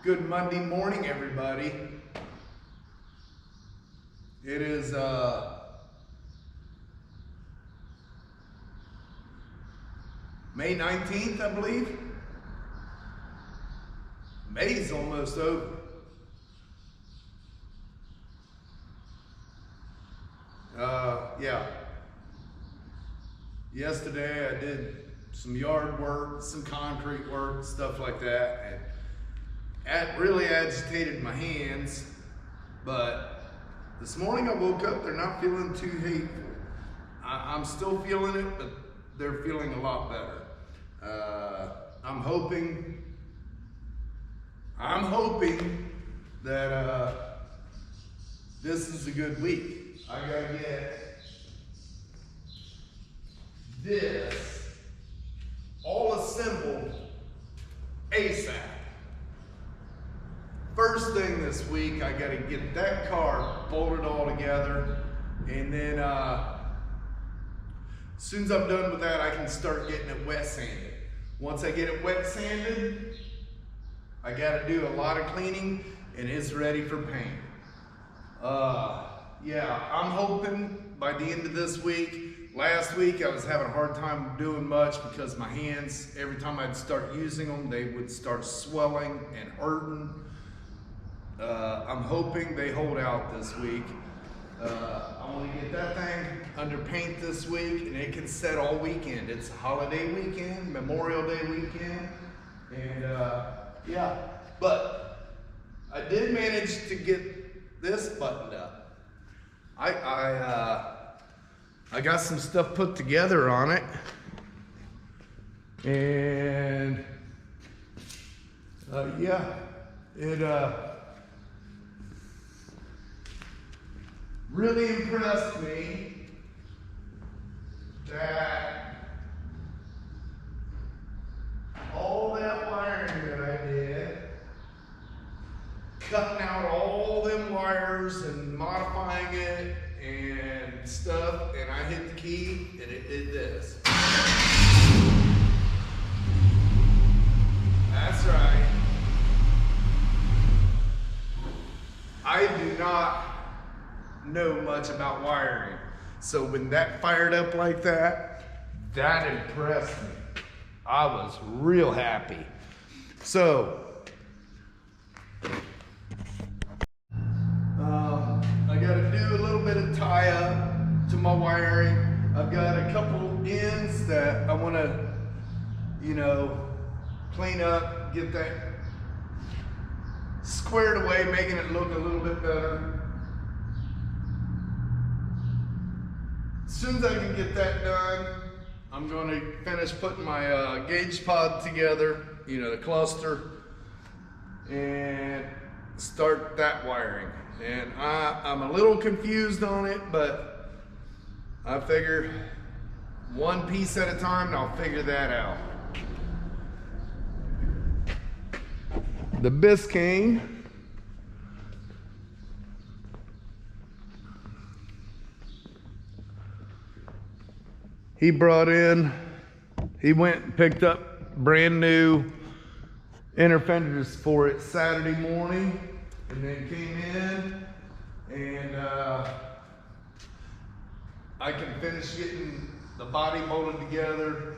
Good Monday morning, everybody. It is May 19th, I believe. May's almost over. Yeah. Yesterday I did some yard work, some concrete work, stuff like that, and it really agitated my hands. But this morning I woke up, they're not feeling too hateful. I'm still feeling it, but they're feeling a lot better. I'm hoping that this is a good week. I gotta get this all assembled ASAP. First thing this week, I gotta get that car bolted all together, and then as soon as I'm done with that, I can start getting it wet sanded. Once I get it wet sanded, I gotta do a lot of cleaning, and it's ready for paint. Yeah, I'm hoping by the end of this week. Last week I was having a hard time doing much because my hands, every time I'd start using them, they would start swelling and hurting. I'm hoping they hold out this week. I want to get that thing under paint this week, and it can set all weekend. It's a holiday weekend, Memorial Day weekend, and yeah. But I did manage to get this buttoned up. I got some stuff put together on it, and yeah, it really impressed me that all that wiring that I did, cutting out all them wires and modifying it and stuff, and I hit the key and it did this. That's right. I do not know much about wiring, so when that fired up like that, that impressed me. I was real happy. So I got to do a little bit of tie up to my wiring. I've got a couple ends that I want to, clean up, get that squared away, making it look a little bit better. As soon as I can get that done, I'm going to finish putting my gauge pod together, the cluster, and start that wiring. And I'm a little confused on it, but I figure one piece at a time, and I'll figure that out. The Biscayne he went and picked up brand new inner fenders for it Saturday morning, and then came in, and I can finish getting the body bolted together.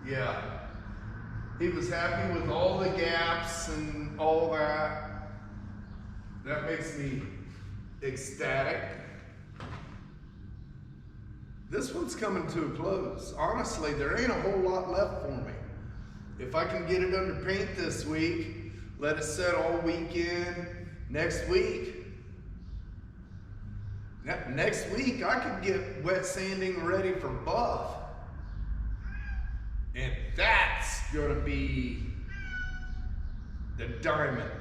Yeah, he was happy with all the gaps and all that. That makes me ecstatic. This one's coming to a close. Honestly, there ain't a whole lot left for me. If I can get it under paint this week, let it set all weekend, next week I could get wet sanding ready for buff. And that's gonna be the diamond.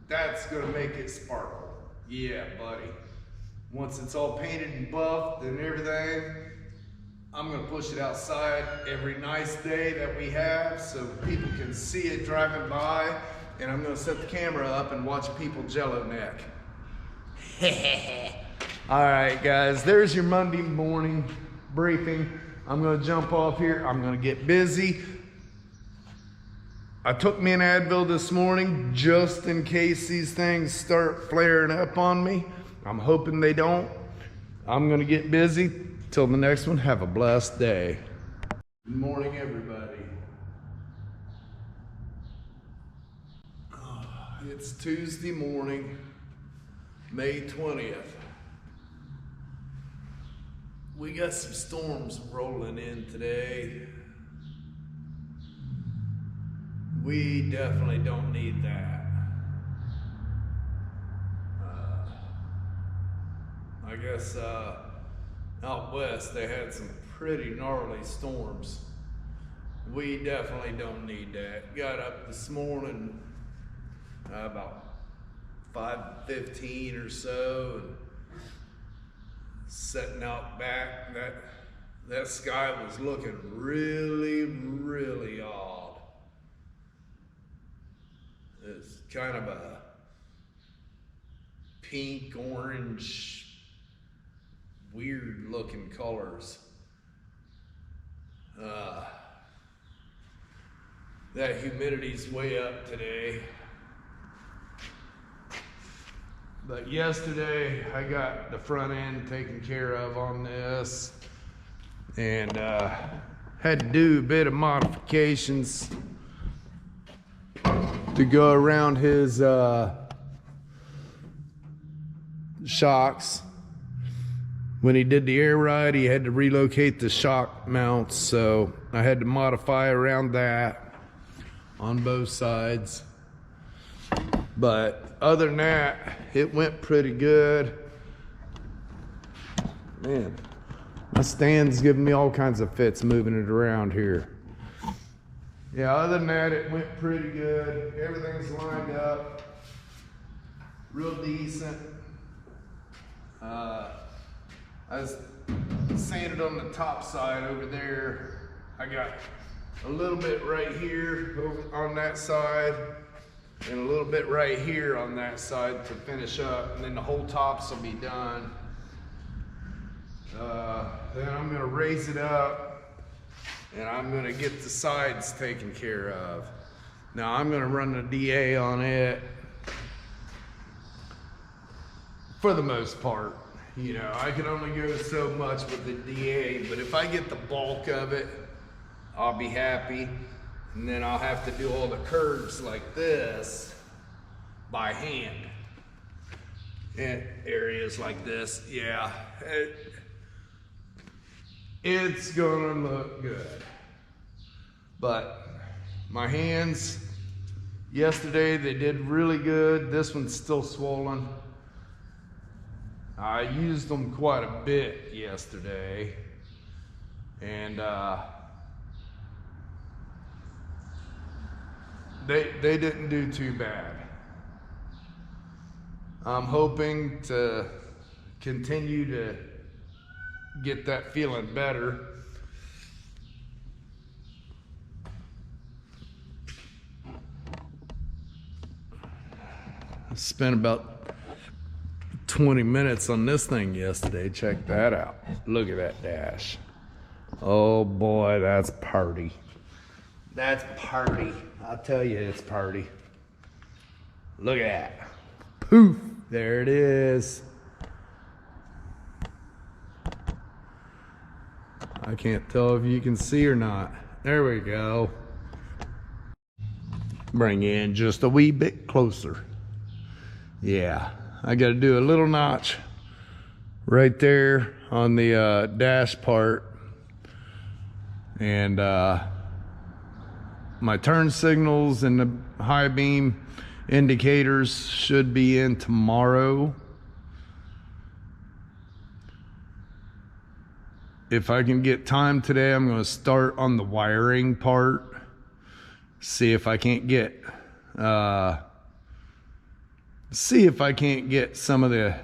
That's gonna make it sparkle. Yeah, buddy. Once it's all painted and buffed and everything, I'm gonna push it outside every nice day that we have so people can see it driving by, and I'm gonna set the camera up and watch people jello neck. All right, guys, there's your Monday morning. briefing. I'm gonna jump off here. I'm gonna get busy. I took me an Advil this morning just in case these things start flaring up on me. I'm hoping they don't. I'm gonna get busy. Till the next one, have a blessed day. Good morning, everybody. It's Tuesday morning, May 20th. We got some storms rolling in today. We definitely don't need that. I guess out west they had some pretty gnarly storms. We definitely don't need that. Got up this morning about 5:15 or so, and setting out back, that sky was looking really odd. It's kind of a pink, orange, weird looking colors. That humidity's way up today. But yesterday I got the front end taken care of on this, and had to do a bit of modifications to go around his shocks. When he did the air ride, he had to relocate the shock mounts, so I had to modify around that on both sides. But other than that, it went pretty good. Man, my stand's giving me all kinds of fits moving it around here. Yeah, other than that, it went pretty good. Everything's lined up real decent. I was sanded on the top side over there. I got a little bit right here over on that side, and a little bit right here on that side to finish up, and then the whole tops will be done. Then I'm gonna raise it up, and I'm gonna get the sides taken care of. Now I'm gonna run the DA on it for the most part. You know, I can only go so much with the DA, but if I get the bulk of it, I'll be happy. And then I'll have to do all the curves like this by hand. And areas like this, yeah. It's gonna look good. But my hands, yesterday they did really good. This one's still swollen. I used them quite a bit yesterday, and they didn't do too bad. I'm hoping to continue to get that feeling better. I spent about 20 minutes on this thing yesterday. Check that out. Look at that dash. Oh boy, that's party. That's party. I'll tell you, it's party. Look at that. Poof, there it is. I can't tell if you can see or not. There we go. Bring in just a wee bit closer. Yeah. I got to do a little notch right there on the dash part, and my turn signals and the high beam indicators should be in tomorrow. If I can get time today, I'm going to start on the wiring part, see if I can't get some of the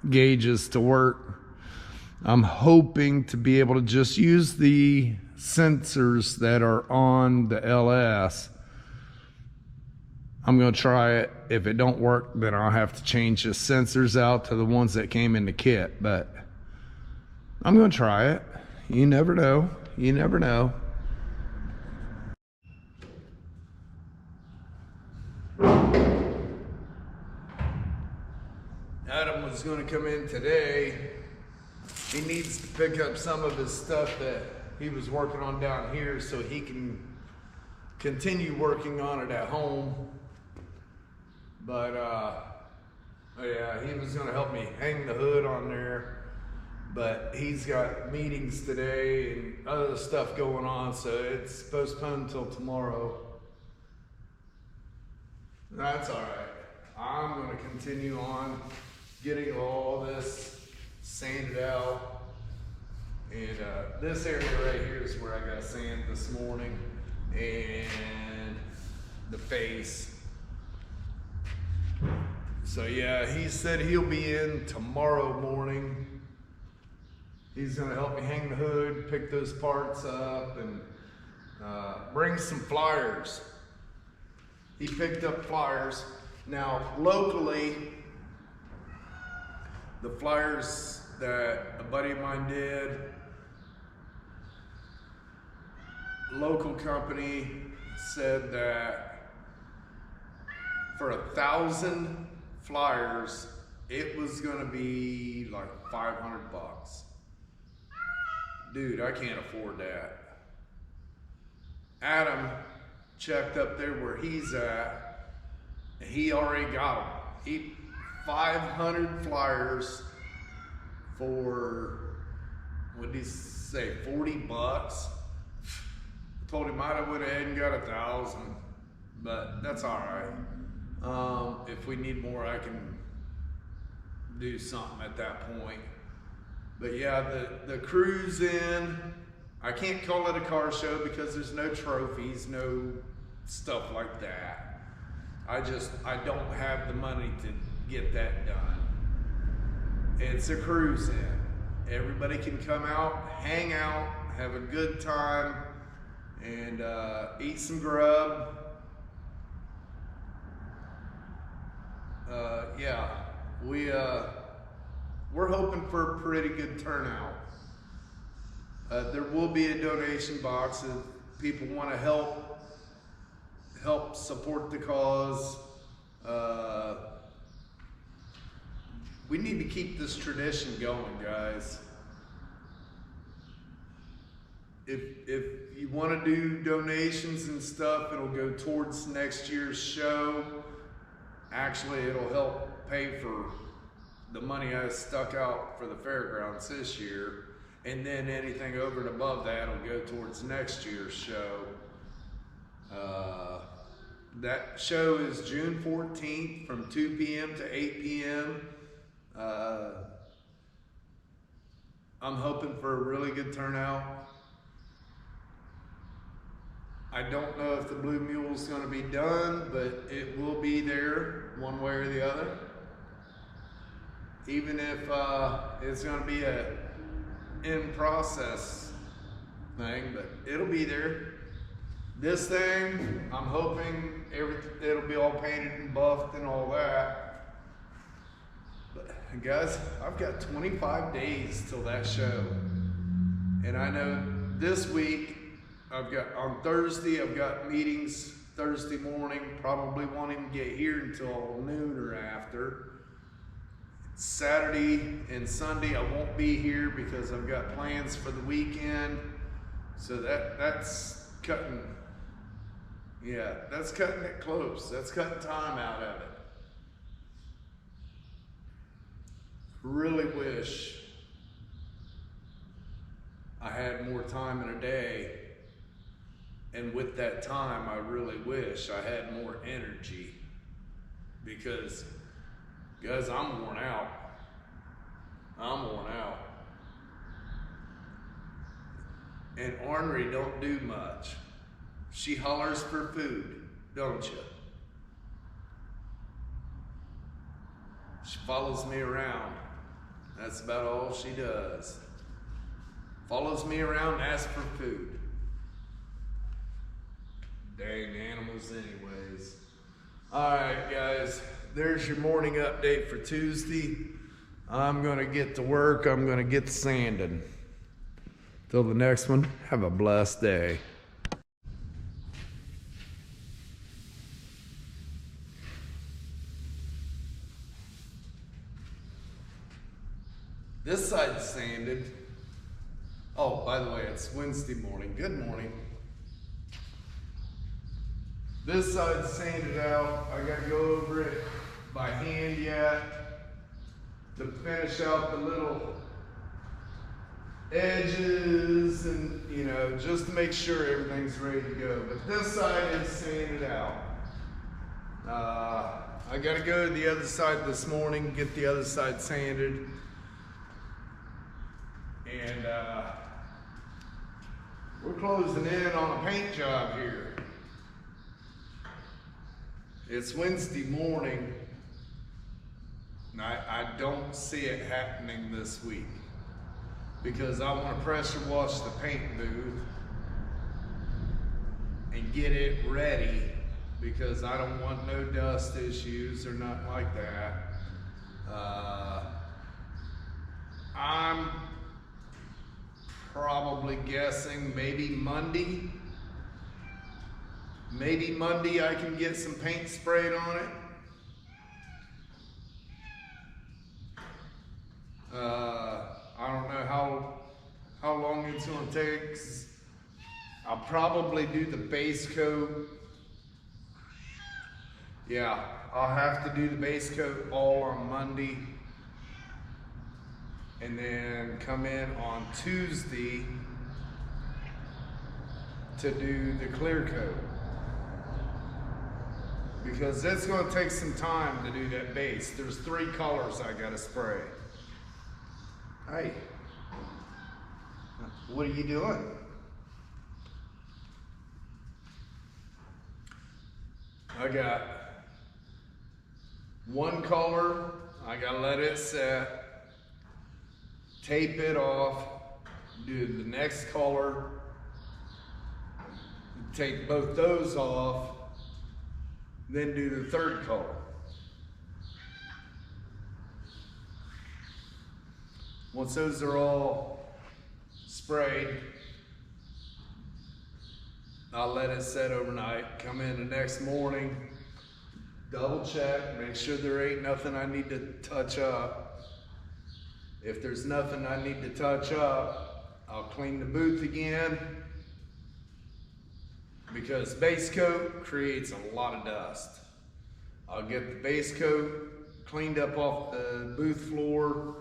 gauges to work. I'm hoping to be able to just use the sensors that are on the LS. I'm going to try it. If it don't work, then I'll have to change the sensors out to the ones that came in the kit, but I'm going to try it. You never know. You never know. Adam was going to come in today. He needs to pick up some of his stuff that he was working on down here so he can continue working on it at home. But yeah, he was going to help me hang the hood on there. But he's got meetings today and other stuff going on, so it's postponed until tomorrow. That's all right. I'm going to continue on getting all this sanded out. And this area right here is where I got sand this morning. And the face. So yeah, he said he'll be in tomorrow morning. He's gonna help me hang the hood, pick those parts up, and bring some flyers. He picked up flyers. Now, locally, the flyers that a buddy of mine did, local company said that for 1,000 flyers, it was gonna be like 500 bucks. Dude, I can't afford that. Adam checked up there where he's at, and he already got them. 500 flyers for, what did he say, 40 bucks? I told him I would have and got 1,000, but that's all right. If we need more, I can do something at that point. But yeah, the crew's in. I can't call it a car show because there's no trophies, no stuff like that. I don't have the money to get that done. It's a cruise in. Everybody can come out, hang out, have a good time, and eat some grub. Yeah, we're hoping for a pretty good turnout. There will be a donation box if people want to help support the cause. We need to keep this tradition going, guys. If you want to do donations and stuff, it'll go towards next year's show. Actually, it'll help pay for the money I stuck out for the fairgrounds this year. And then anything over and above that will go towards next year's show. That show is June 14th from 2 p.m. to 8 p.m. I'm hoping for a really good turnout. I don't know if the Blue Mule is going to be done, but it will be there one way or the other. Even if it's going to be a in-process thing, but it'll be there. This thing, I'm hoping it'll be all painted and buffed and all that. But guys, I've got 25 days till that show. And I know this week, on Thursday, I've got meetings Thursday morning. Probably won't even get here until noon or after. Saturday and Sunday I won't be here because I've got plans for the weekend. So that's cutting, yeah, that's cutting it close. That's cutting time out of it. Really wish I had more time in a day. And with that time, I really wish I had more energy because guys, I'm worn out. I'm worn out. And Ornery don't do much. She hollers for food, don't you? She follows me around. That's about all she does. Follows me around, asks for food. Dang animals anyways. All right, guys. There's your morning update for Tuesday. I'm gonna get to work. I'm gonna get sanding. Till the next one, have a blessed day. This side's sanded. Oh, by the way, it's Wednesday morning. Good morning. This side's sanded out. I gotta go over it by hand yet to finish out the little edges and, you know, just to make sure everything's ready to go. But this side is sanded out. I gotta go to the other side this morning, get the other side sanded. And we're closing in on a paint job here. It's Wednesday morning, and I don't see it happening this week because I want to pressure wash the paint booth and get it ready because I don't want no dust issues or nothing like that. I'm probably guessing maybe Monday I can get some paint sprayed on it. I don't know how long it's gonna take. I'll probably do the base coat. Yeah, I'll have to do the base coat all on Monday and then come in on Tuesday to do the clear coat. Because it's gonna take some time to do that base. There's 3 colors I gotta spray. Hey, what are you doing? I got 1 color, I gotta let it set, tape it off, do the next color, take both those off, then do the 3rd color. Once those are all sprayed, I'll let it set overnight, come in the next morning, double check, make sure there ain't nothing I need to touch up. If there's nothing I need to touch up, I'll clean the booth again because base coat creates a lot of dust. I'll get the base coat cleaned up off the booth floor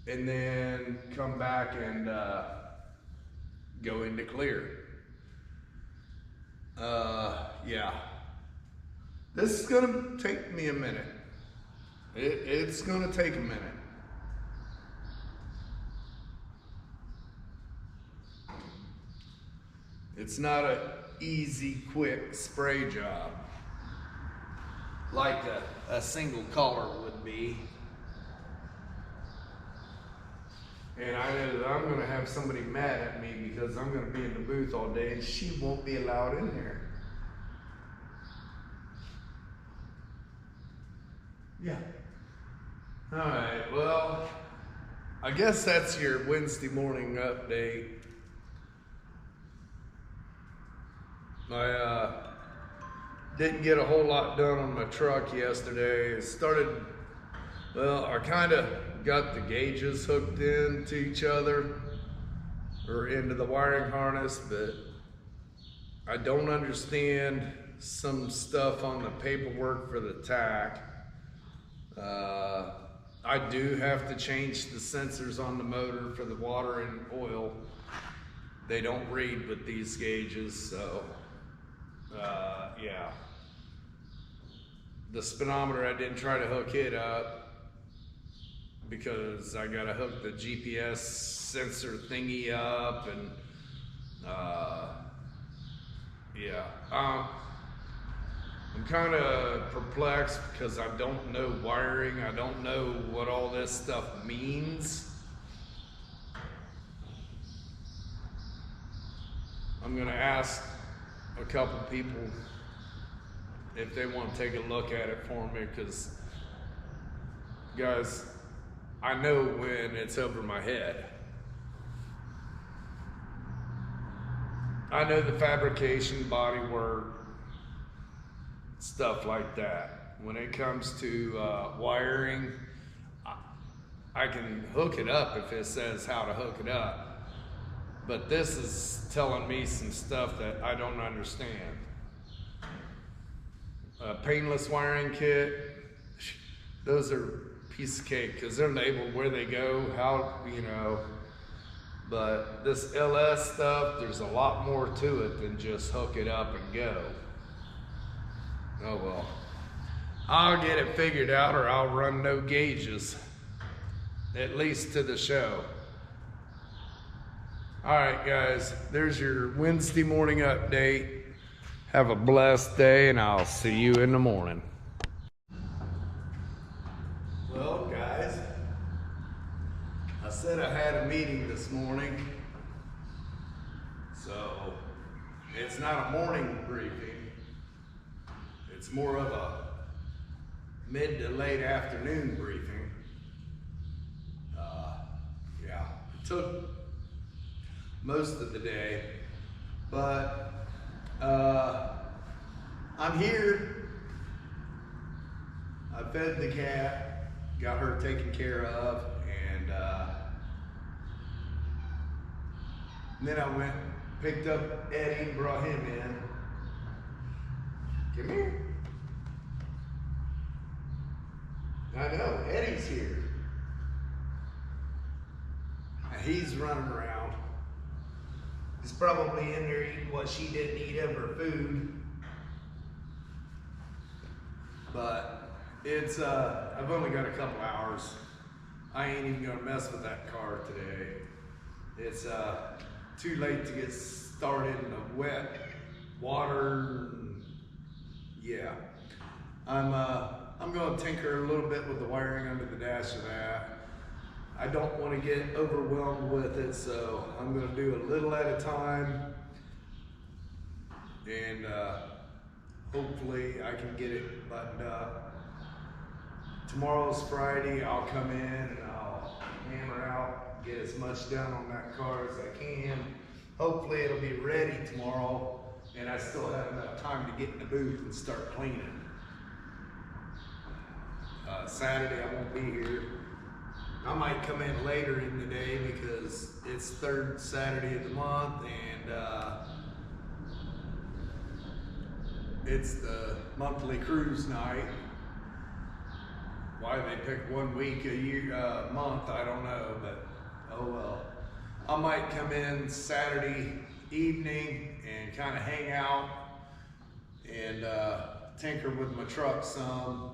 and then come back and go into clear. Yeah, this is gonna take me a minute. It's gonna take a minute. It's not an easy, quick spray job like a single color would be. And I know that I'm gonna have somebody mad at me because I'm gonna be in the booth all day and she won't be allowed in there. Yeah. All right, well, I guess that's your Wednesday morning update. I didn't get a whole lot done on my truck yesterday. It started, well, I kind of got the gauges hooked into each other or into the wiring harness, but I don't understand some stuff on the paperwork for the tack. I do have to change the sensors on the motor for the water and oil. They don't read with these gauges, so yeah. The speedometer, I didn't try to hook it up because I gotta hook the GPS sensor thingy up and yeah. I'm kind of perplexed because I don't know wiring. I don't know what all this stuff means. I'm gonna ask a couple people if they want to take a look at it for me, because guys, I know when it's over my head. I know the fabrication, body work, stuff like that. When it comes to wiring, I can hook it up if it says how to hook it up. But this is telling me some stuff that I don't understand. Painless wiring kit, those are piece of cake because they're labeled where they go, how, you know. But this LS stuff, there's a lot more to it than just hook it up and go. Oh well. I'll get it figured out, or I'll run no gauges, at least to the show. All right, guys, there's your Wednesday morning update. Have a blessed day, and I'll see you in the morning. Well, guys, I said I had a meeting this morning, so it's not a morning briefing. It's more of a mid to late afternoon briefing. Yeah, it took most of the day, but I'm here. I fed the cat, got her taken care of, and then I went, picked up Eddie and brought him in. Come here. I know, Eddie's here. He's running around. He's probably in there eating what she didn't eat of her food. But it's, I've only got a couple hours. I ain't even gonna mess with that car today. It's too late to get started in the wet water. Yeah. I'm gonna tinker a little bit with the wiring under the dash of that. I don't want to get overwhelmed with it, so I'm going to do a little at a time, and hopefully I can get it buttoned up. Tomorrow's Friday. I'll come in and I'll hammer out, get as much done on that car as I can. Hopefully it'll be ready tomorrow, and I still have enough time to get in the booth and start cleaning. Saturday I won't be here. I might come in later in the day because it's third Saturday of the month, and it's the monthly cruise night. Why they pick 1 week a year, month, I don't know, but oh well. I might come in Saturday evening and kind of hang out and tinker with my truck some.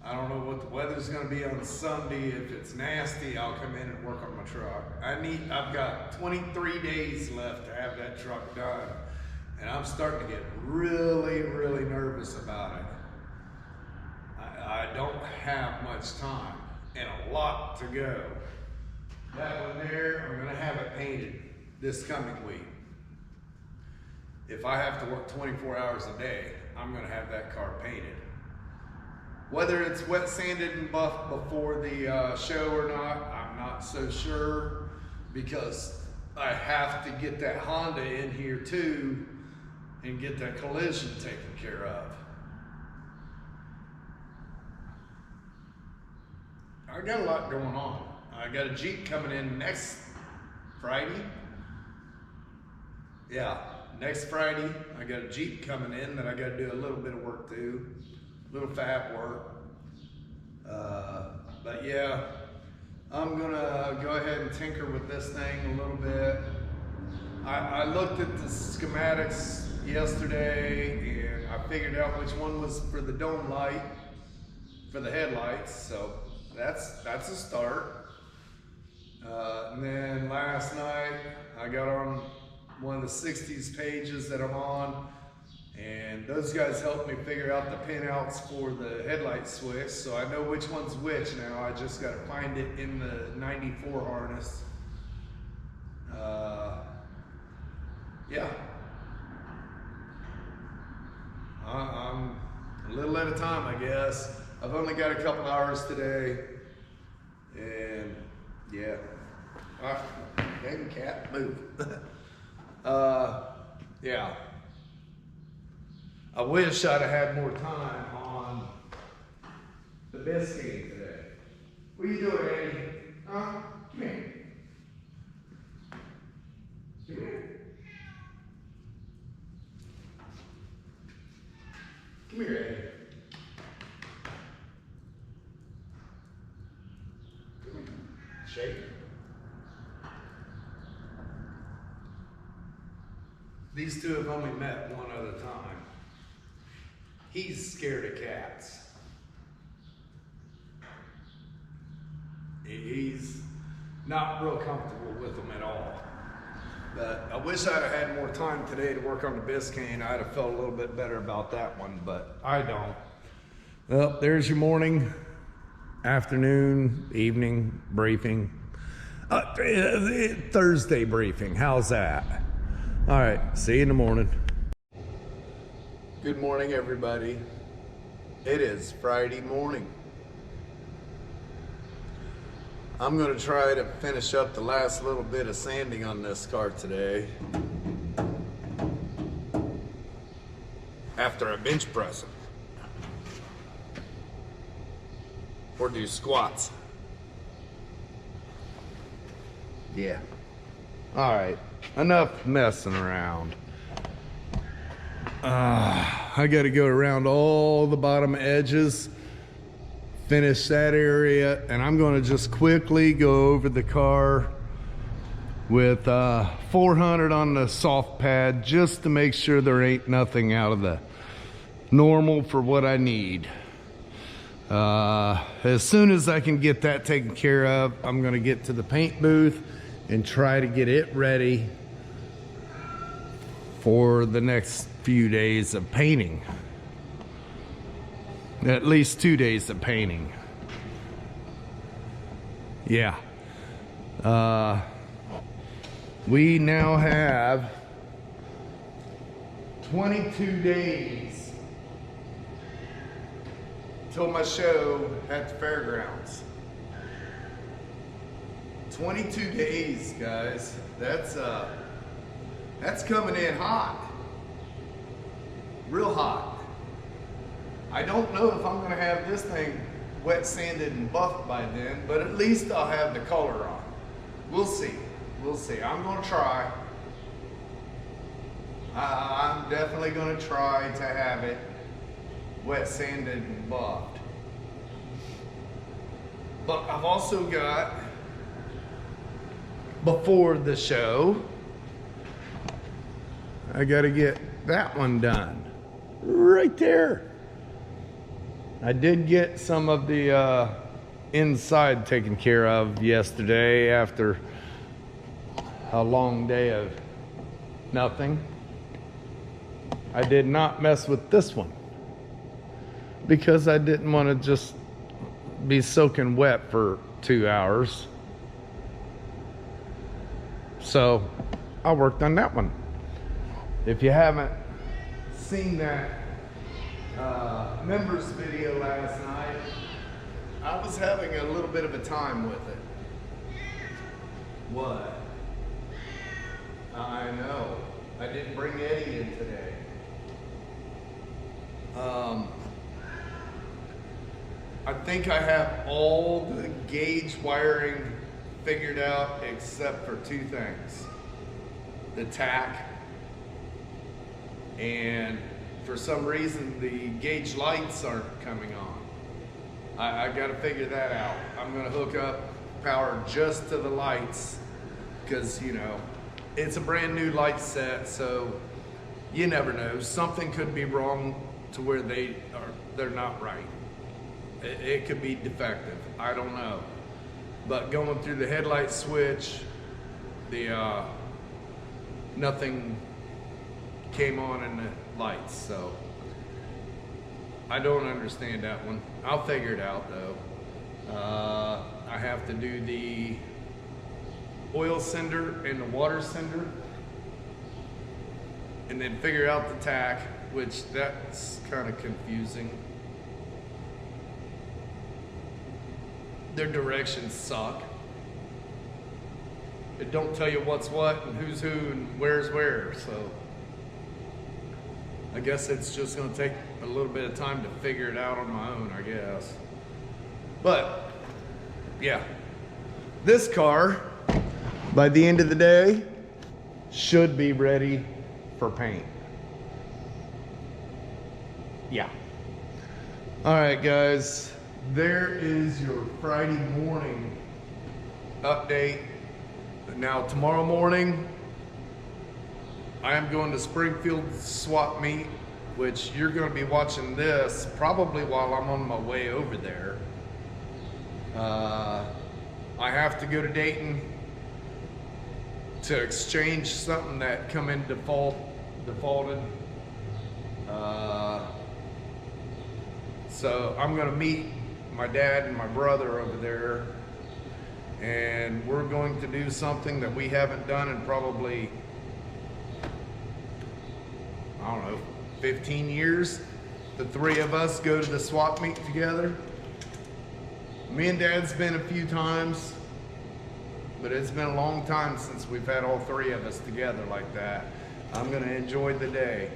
I don't know what the weather's gonna be on Sunday. If it's nasty, I'll come in and work on my truck. I've got 23 days left to have that truck done, and I'm starting to get really, really nervous about it. I don't have much time and a lot to go. That one there, I'm gonna have it painted this coming week. If I have to work 24 hours a day, I'm gonna have that car painted. Whether it's wet sanded and buffed before the show or not, I'm not so sure, because I have to get that Honda in here too and get that collision taken care of. I got a lot going on. I got a Jeep coming in next Friday. Yeah, next Friday I got a Jeep coming in that I got to do a little bit of work to. Little fab work, but yeah, I'm gonna go ahead and tinker with this thing a little bit. I looked at the schematics yesterday and I figured out which one was for the dome light, for the headlights, so that's a start. And then last night I got on one of the 60s pages that I'm on, and those guys helped me figure out the pinouts for the headlight switch, so I know which one's which now. I just got to find it in the 94 harness. Yeah. I'm a little at a time, I guess. I've only got a couple hours today, and yeah. All right, baby cat, move. Yeah. I wish I'd have had more time on the Biscayne today. What are you doing, Eddie? Come here. Come here. Come here, Eddie. Come here. Shake. These two have only met one other time. He's scared of cats. He's not real comfortable with them at all. But I wish I'd have had more time today to work on the Biscayne. I'd have felt a little bit better about that one, but I don't. Well, there's your morning, afternoon, evening briefing. Thursday briefing, how's that? All right, see you in the morning. Good morning, everybody. It is Friday morning. I'm gonna try to finish up the last little bit of sanding on this car today. After I bench press it. Or do squats. Yeah. All right, enough messing around. I gotta go around all the bottom edges, finish that area, and I'm gonna just quickly go over the car with 400 on the soft pad just to make sure there ain't nothing out of the normal for what I need. As soon as I can get that taken care of, I'm gonna get to the paint booth and try to get it ready for the next few days of painting. At least 2 days of painting. Yeah. We now have 22 days till my show at the fairgrounds. 22 days, guys. That's coming in hot. Real hot. I don't know if I'm gonna have this thing wet sanded and buffed by then, but at least I'll have the color on. We'll see. We'll see. I'm gonna try. I'm definitely gonna try to have it wet sanded and buffed. But I've also got, before the show, I gotta get that one done. Right there. I did get some of the inside taken care of yesterday after a long day of nothing. I did not mess with this one because I didn't want to just be soaking wet for 2 hours. So I worked on that one. If you haven't seen that members video last night, I was having a little bit of a time with it. What? I know. I didn't bring Eddie in today. I think I have all the gauge wiring figured out except for 2 things. The tack, and for some reason the gauge lights aren't coming on. I gotta figure that out. I'm gonna hook up power just to the lights because, you know, it's a brand new light set, so you never know. Something could be wrong to where they're not right. It could be defective. I don't know. But going through the headlight switch, nothing came on in the lights, so I don't understand that one. I'll figure it out though. I have to do the oil sender and the water sender, and then figure out the tack, which that's kind of confusing. Their directions suck. it don't tell you what's what and who's who and where's where. So I guess it's just gonna take a little bit of time to figure it out on my own, I guess. But yeah, this car, by the end of the day, should be ready for paint. Yeah. All right, guys, there is your Friday morning update. Now, tomorrow morning, I am going to Springfield swap meet, which you're going to be watching this probably while I'm on my way over there. I have to go to Dayton to exchange something that come in defaulted. So I'm gonna meet my dad and my brother over there, and we're going to do something that we haven't done in probably, I don't know, 15 years. The three of us go to the swap meet together. Me and Dad's been a few times, but it's been a long time since we've had all three of us together like that. I'm gonna enjoy the day.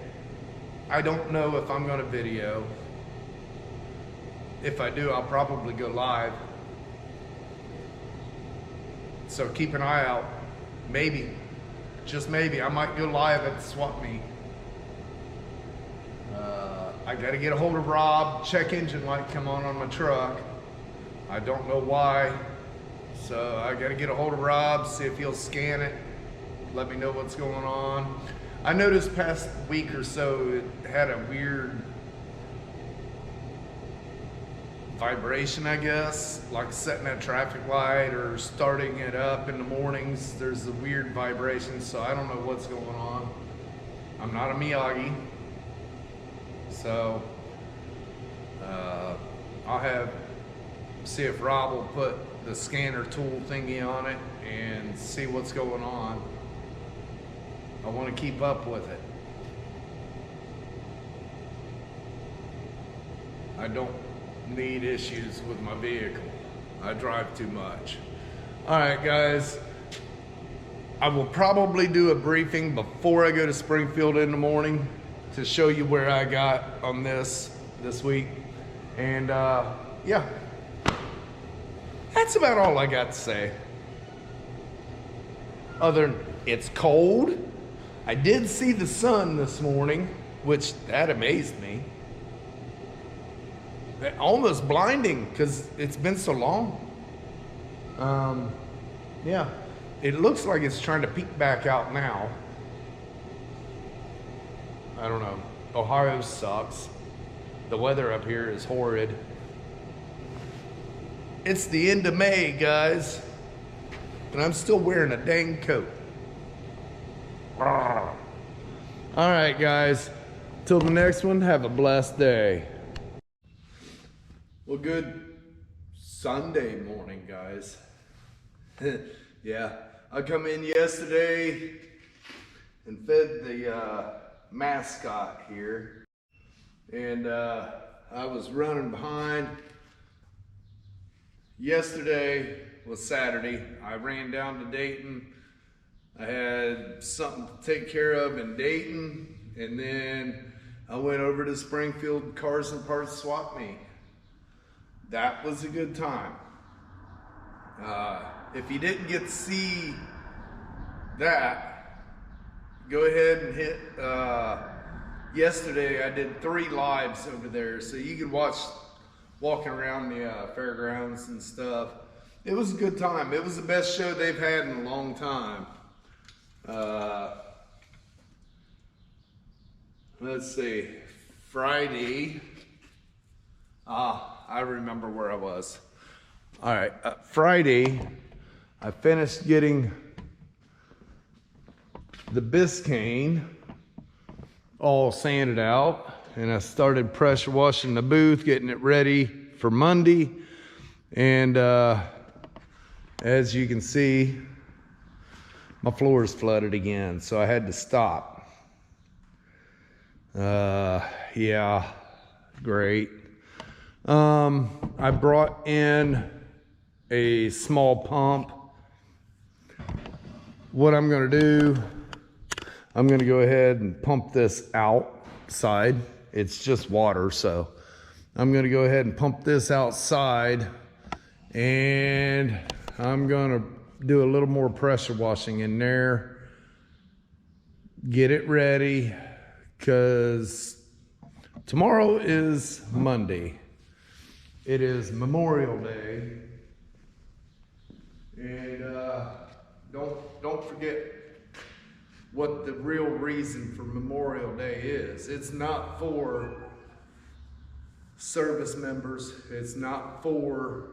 I don't know if I'm gonna video. If I do, I'll probably go live. So keep an eye out. Maybe, just maybe, I might go live at the swap meet. I gotta get a hold of Rob, check engine light come on my truck. I don't know why. So I gotta get a hold of Rob, see if he'll scan it, let me know what's going on. I noticed past week or so it had a weird vibration, I guess, like setting a traffic light or starting it up in the mornings. There's a weird vibration, so I don't know what's going on. I'm not a Miyagi, so I'll see if Rob will put the scanner tool thingy on it and see what's going on. I want to keep up with it. I don't need issues with my vehicle. I drive too much. All right, guys. I will probably do a briefing before I go to Springfield in the morning to show you where I got on this week. And yeah, that's about all I got to say. Other than it's cold. I did see the sun this morning, which that amazed me. Almost blinding because it's been so long. Yeah, it looks like it's trying to peek back out now. I don't know. Ohio sucks. The weather up here is horrid. It's the end of May, guys, and I'm still wearing a dang coat. All right, guys. Till the next one, have a blessed day. Well, good Sunday morning, guys. Yeah, I come in yesterday and fed the mascot here, and I was running behind. Yesterday was Saturday. I ran down to Dayton. I had something to take care of in Dayton, and then I went over to Springfield Cars and Parts swap meet. That was a good time. If you didn't get to see that, go ahead and hit, yesterday I did 3 lives over there, so you could watch walking around the fairgrounds and stuff. It was a good time. It was the best show they've had in a long time. Let's see, Friday, I remember where I was. All right, Friday, I finished getting the Biscayne all sanded out, and I started pressure washing the booth, getting it ready for Monday. And as you can see, my floor is flooded again, so I had to stop. Yeah, great. I brought in a small pump what I'm gonna do, I'm gonna go ahead and pump this outside. It's just water, so I'm gonna go ahead and pump this outside, and I'm gonna do a little more pressure washing in there, get it ready, because tomorrow is Monday. It is Memorial Day, and don't forget what the real reason for Memorial Day is. It's not for service members. It's not for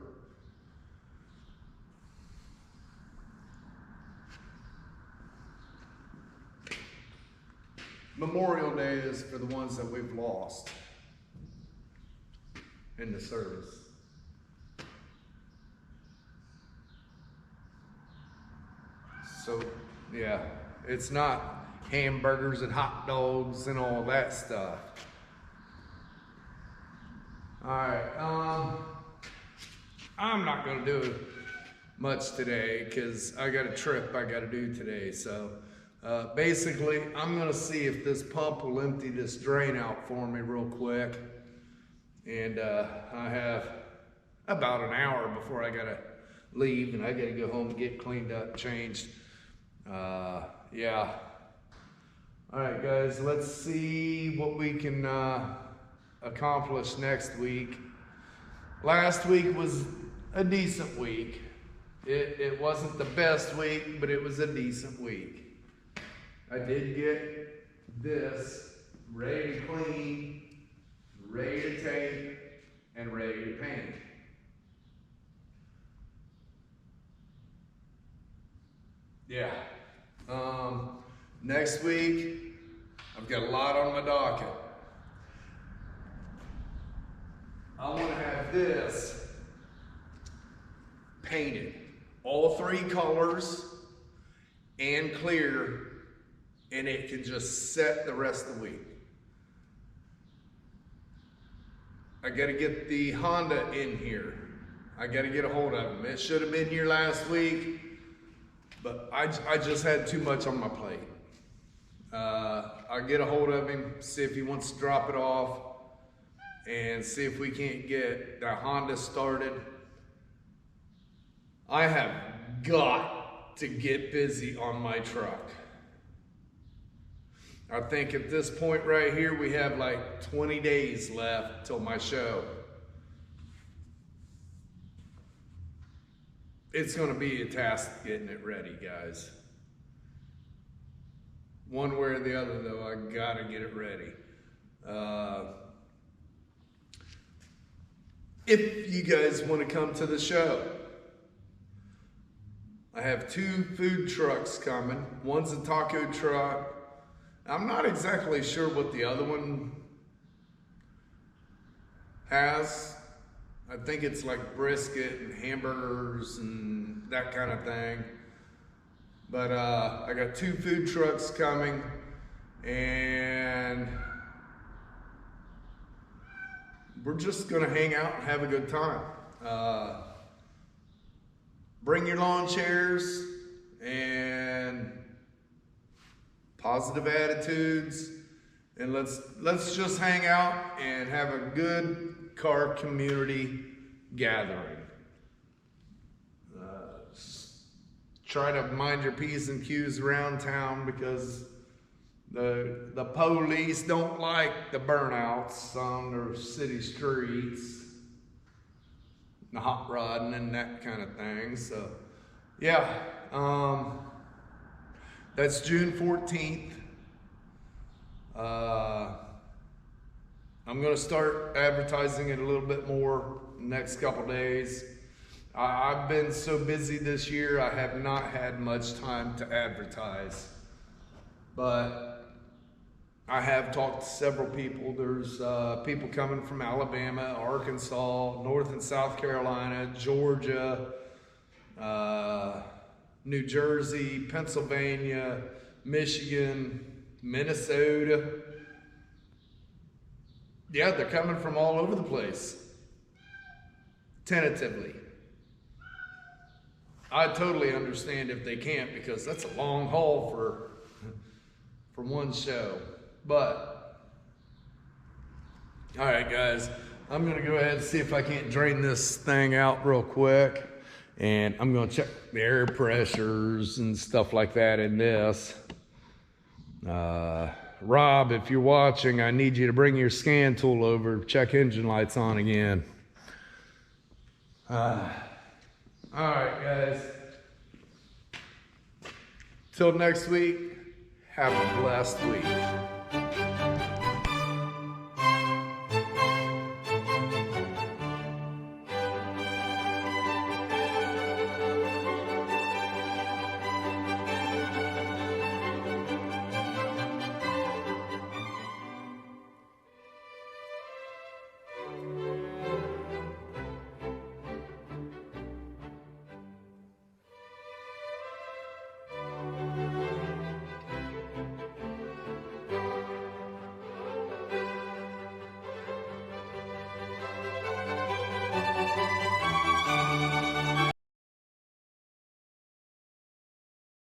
Memorial Day is for the ones that we've lost in the service. So, yeah, it's not hamburgers and hot dogs and all that stuff. All right, I'm not gonna do much today because I got a trip I gotta do today. So basically, I'm gonna see if this pump will empty this drain out for me real quick. And I have about an hour before I gotta leave, and I gotta go home and get cleaned up, changed. Yeah. All right, guys, let's see what we can accomplish next week. Last week was a decent week. It wasn't the best week, but it was a decent week. I did get this ready to clean, ready to tape, and ready to paint. Yeah. Next week, I've got a lot on my docket. I want to have this painted, all 3 colors and clear, and it can just set the rest of the week. I got to get the Honda in here. I got to get a hold of him. It should have been here last week, but I just had too much on my plate. I'll get a hold of him, see if he wants to drop it off, and see if we can't get the Honda started. I have got to get busy on my truck. I think at this point right here, we have like 20 days left till my show. It's gonna be a task getting it ready, guys. One way or the other though, I gotta get it ready. If you guys wanna come to the show, I have 2 food trucks coming. One's a taco truck. I'm not exactly sure what the other one has. I think it's like brisket and hamburgers and that kind of thing. But I got 2 food trucks coming, and we're just gonna hang out and have a good time. Bring your lawn chairs and positive attitudes, and let's just hang out and have a good car community gathering. Try to mind your P's and Q's around town, because the police don't like the burnouts on their city streets, the hot rodding and that kind of thing. So yeah, that's June 14th. I'm gonna start advertising it a little bit more next couple days. I've been so busy this year, I have not had much time to advertise. But I have talked to several people. There's people coming from Alabama, Arkansas, North and South Carolina, Georgia, New Jersey, Pennsylvania, Michigan, Minnesota. Yeah, they're coming from all over the place, tentatively. I totally understand if they can't, because that's a long haul for one show. But all right, guys, I'm gonna go ahead and see if I can't drain this thing out real quick, and I'm gonna check the air pressures and stuff like that in this. Rob, if you're watching, I need you to bring your scan tool over, check engine lights on again. All right, guys. Till next week, have a blessed week.